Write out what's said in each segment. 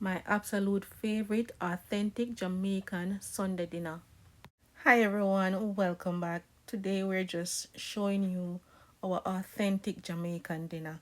my absolute favorite authentic Jamaican Sunday dinner. Hi everyone, welcome back. Today we're just showing you our authentic Jamaican dinner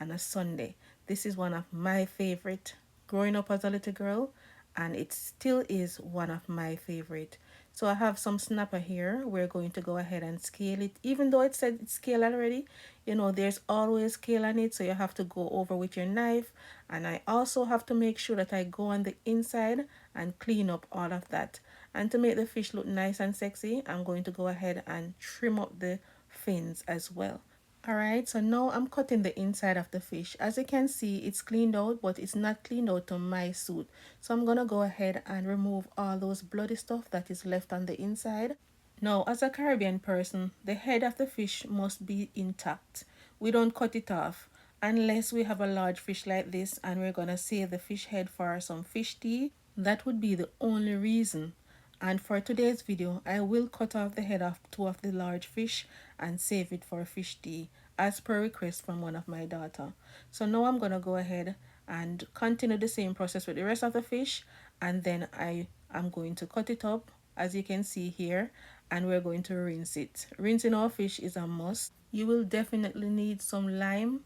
on a Sunday. This is one of my favorite growing up as a little girl, and it still is one of my favorite. So I have some snapper here. We're going to go ahead and scale it. Even though it said it's scaled already, there's always scale on it, so you have to go over with your knife. And I also have to make sure that I go on the inside and clean up all of that. And to make the fish look nice and sexy, I'm going to go ahead and trim up the fins as well. Alright, so now I'm cutting the inside of the fish. As you can see, it's cleaned out, but it's not cleaned out to my suit. So I'm gonna go ahead and remove all those bloody stuff that is left on the inside. Now, as a Caribbean person, the head of the fish must be intact. We don't cut it off unless we have a large fish like this and we're gonna save the fish head for some fish tea. That would be the only reason. And for today's video, I will cut off the head of two of the large fish and save it for fish tea as per request from one of my daughter. So now I'm gonna go ahead and continue the same process with the rest of the fish, and then I am going to cut it up as you can see here, and we're going to rinse it. Rinsing our fish is a must. You will definitely need some lime,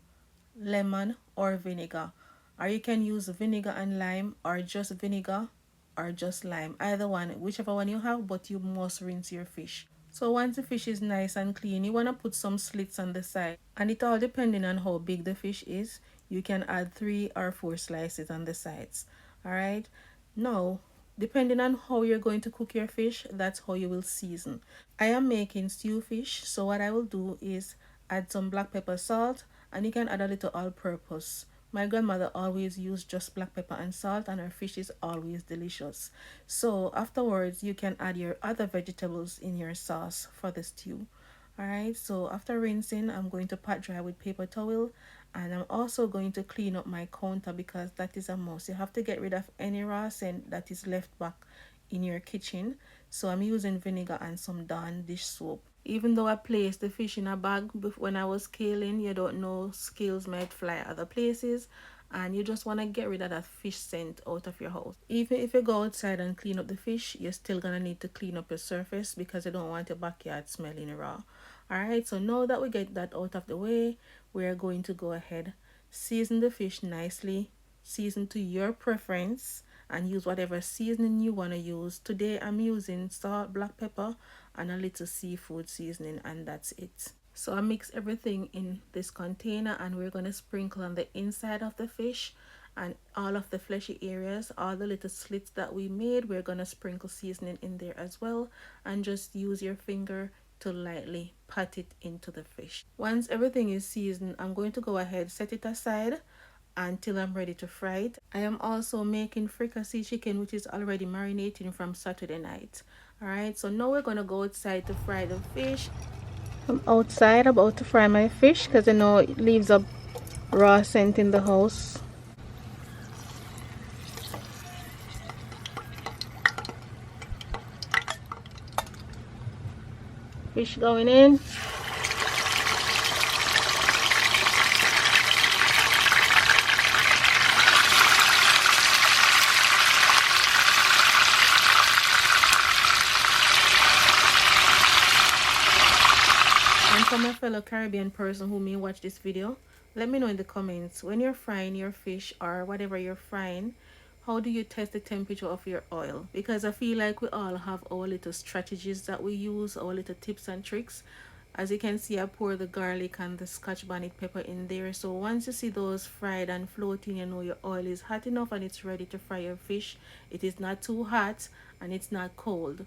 lemon, or vinegar, or you can use vinegar and lime, or just vinegar, or just lime, either one, whichever one you have, but you must rinse your fish. So once the fish is nice and clean, you want to put some slits on the side, and it all depending on how big the fish is, you can add 3 or 4 slices on the sides. All right, now depending on how you're going to cook your fish, that's how you will season. I am making stew fish, so what I will do is add some black pepper, salt, and you can add a little all-purpose. My grandmother always used just black pepper and salt, and her fish is always delicious. So afterwards, you can add your other vegetables in your sauce for the stew. Alright, so after rinsing, I'm going to pat dry with paper towel, and I'm also going to clean up my counter because that is a must. You have to get rid of any raw scent that is left back in your kitchen. So I'm using vinegar and some Dawn dish soap. Even though I placed the fish in a bag when I was scaling, you don't know, scales might fly other places, and you just want to get rid of that fish scent out of your house. Even if you go outside and clean up the fish, you're still gonna need to clean up your surface because you don't want your backyard smelling raw. Alright, so now that we get that out of the way, we're going to go ahead, season the fish nicely, season to your preference, and use whatever seasoning you want to use. Today I'm using salt, black pepper, and a little seafood seasoning, and that's it. So I mix everything in this container, and we're going to sprinkle on the inside of the fish and all of the fleshy areas, all the little slits that we made. We're going to sprinkle seasoning in there as well, and just use your finger to lightly pat it into the fish. Once everything is seasoned, I'm going to go ahead, set it aside until I'm ready to fry it. I am also making fricassee chicken, which is already marinating from Saturday night. Alright, so now we're going to go outside to fry the fish. I'm outside about to fry my fish because you know it leaves a raw scent in the house. Fish going in. And for my fellow Caribbean person who may watch this video, let me know in the comments, when you're frying your fish or whatever you're frying, how do you test the temperature of your oil? Because I feel like we all have our little strategies that we use, our little tips and tricks. As you can see, I pour the garlic and the scotch bonnet pepper in there. So once you see those fried and floating, you know your oil is hot enough and it's ready to fry your fish. It is not too hot and it's not cold.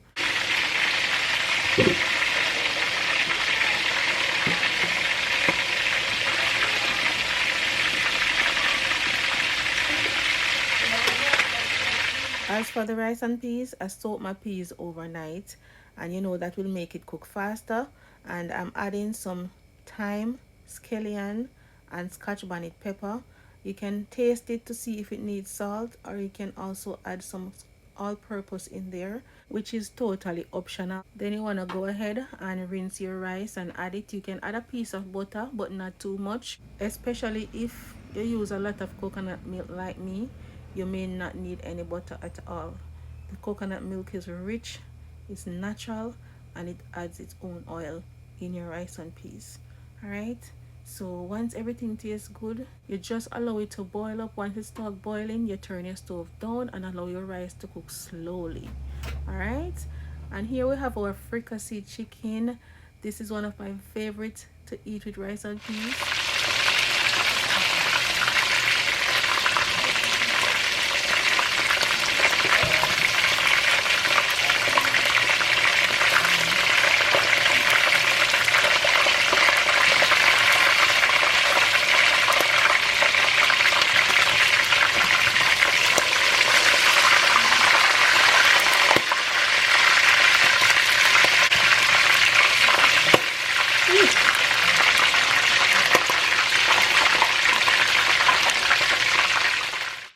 As for the rice and peas, I soak my peas overnight, and you know that will make it cook faster. And I'm adding some thyme, scallion, and scotch bonnet pepper. You can taste it to see if it needs salt, or you can also add some all-purpose in there, which is totally optional. Then you want to go ahead and rinse your rice and add it. You can add a piece of butter, but not too much, especially if you use a lot of coconut milk like me. you may not need any butter at all. The coconut milk is rich, it's natural, and it adds its own oil in your rice and peas. Alright? So once everything tastes good, you just allow it to boil up. Once it starts boiling, you turn your stove down and allow your rice to cook slowly. Alright? And here we have our fricasseed chicken. This is one of my favorites to eat with rice and peas.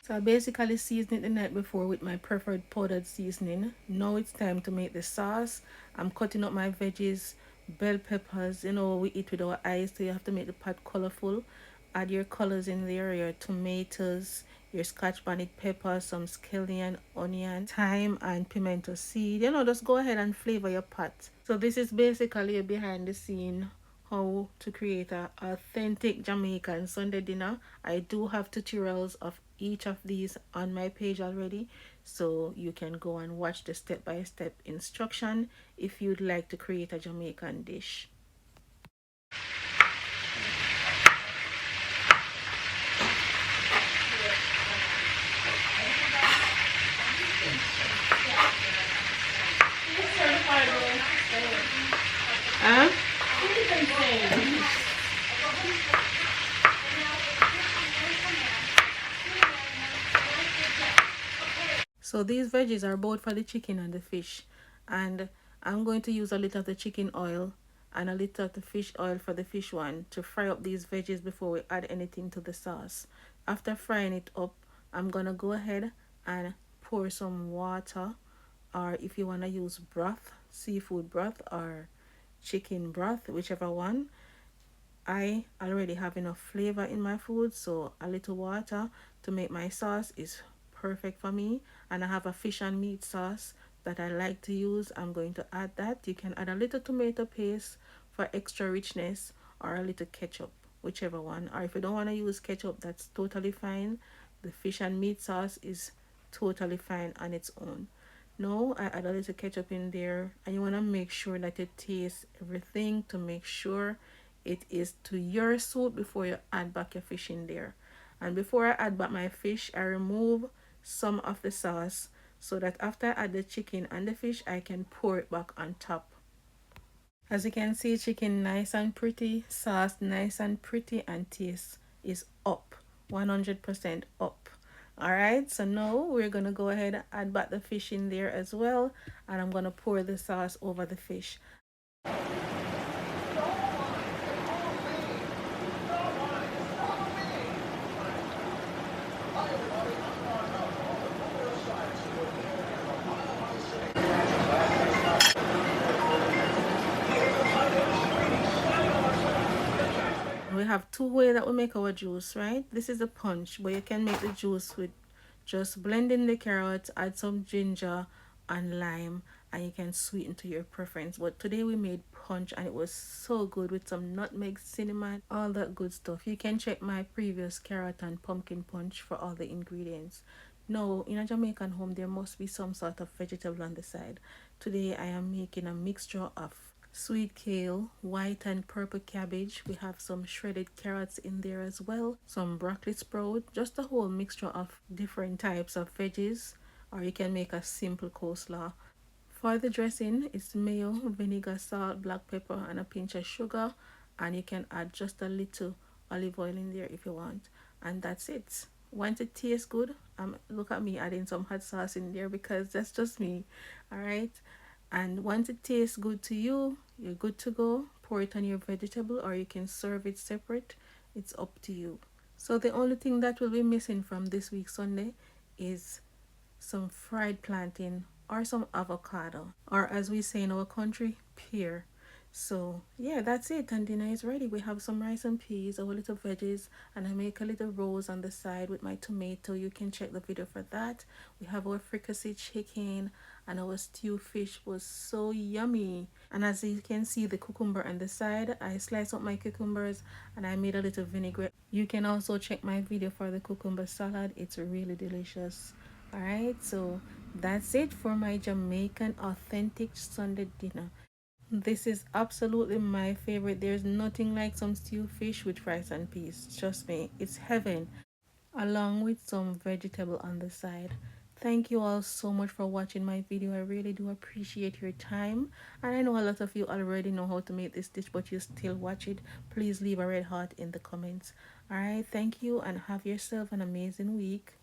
So I basically seasoned it the night before with my preferred powdered seasoning. Now it's time to make the sauce. I'm cutting up my veggies, bell peppers. You know, we eat with our eyes, so you have to make the pot colorful. Add your colors in there, your tomatoes, your scotch bonnet pepper, some scallion, onion, thyme, and pimento seed. You know, just go ahead and flavor your pot. So this is basically a behind the scene how to create a authentic Jamaican Sunday dinner. I do have tutorials of each of these on my page already, so you can go and watch the step-by-step instruction if you'd like to create a Jamaican dish. Huh? So these veggies are both for the chicken and the fish, and I'm going to use a little of the chicken oil and a little of the fish oil for the fish one to fry up these veggies before we add anything to the sauce. After frying it up, I'm gonna go ahead and pour some water, or if you want to use broth, seafood broth or chicken broth, whichever one. I already have enough flavor in my food, so a little water to make my sauce is perfect for me. And I have a fish and meat sauce that I like to use. I'm going to add that. You can add a little tomato paste for extra richness, or a little ketchup, whichever one. Or if you don't want to use ketchup, that's totally fine. The fish and meat sauce is totally fine on its own. No, I add a little ketchup in there, and you want to make sure that you taste everything to make sure it is to your suit before you add back your fish in there. And before I add back my fish, I remove some of the sauce so that after I add the chicken and the fish, I can pour it back on top. As you can see, chicken nice and pretty, sauce nice and pretty, and taste is up, 100% up. Alright, so now we're gonna go ahead and add back the fish in there as well, and I'm gonna pour the sauce over the fish. We have two ways that we make our juice, right? This is a punch, but you can make the juice with just blending the carrot, add some ginger and lime, and you can sweeten to your preference. But today we made punch, and it was so good with some nutmeg, cinnamon, all that good stuff. You can check my previous carrot and pumpkin punch for all the ingredients. Now, in a Jamaican home, there must be some sort of vegetable on the side. Today I am making a mixture of sweet kale, white and purple cabbage. We have some shredded carrots in there as well, some broccoli sprout, just a whole mixture of different types of veggies, or you can make a simple coleslaw. For the dressing, it's mayo, vinegar, salt, black pepper, and a pinch of sugar, and you can add just a little olive oil in there if you want, and that's it. Once it tastes good, look at me adding some hot sauce in there because that's just me. All right, and once it tastes good to you, you're good to go. Pour it on your vegetable, or you can serve it separate. It's up to you. So the only thing that will be missing from this week's Sunday is some fried plantain or some avocado, or as we say in our country, pear. So yeah, that's it. And dinner is ready. We have some rice and peas, our little veggies, and I make a little rolls on the side with my tomato. You can check the video for that. We have our fricassee chicken, and our stew fish was so yummy. And as you can see, the cucumber on the side, I sliced up my cucumbers and I made a little vinaigrette. You can also check my video for the cucumber salad. It's really delicious. All right, so that's it for my Jamaican authentic Sunday dinner. This is absolutely my favorite. There's nothing like some stew fish with rice and peas. Trust me, it's heaven, along with some vegetable on the side. Thank you all so much for watching my video. I really do appreciate your time. And I know a lot of you already know how to make this dish, but you still watch it. Please leave a red heart in the comments. Alright, thank you and have yourself an amazing week.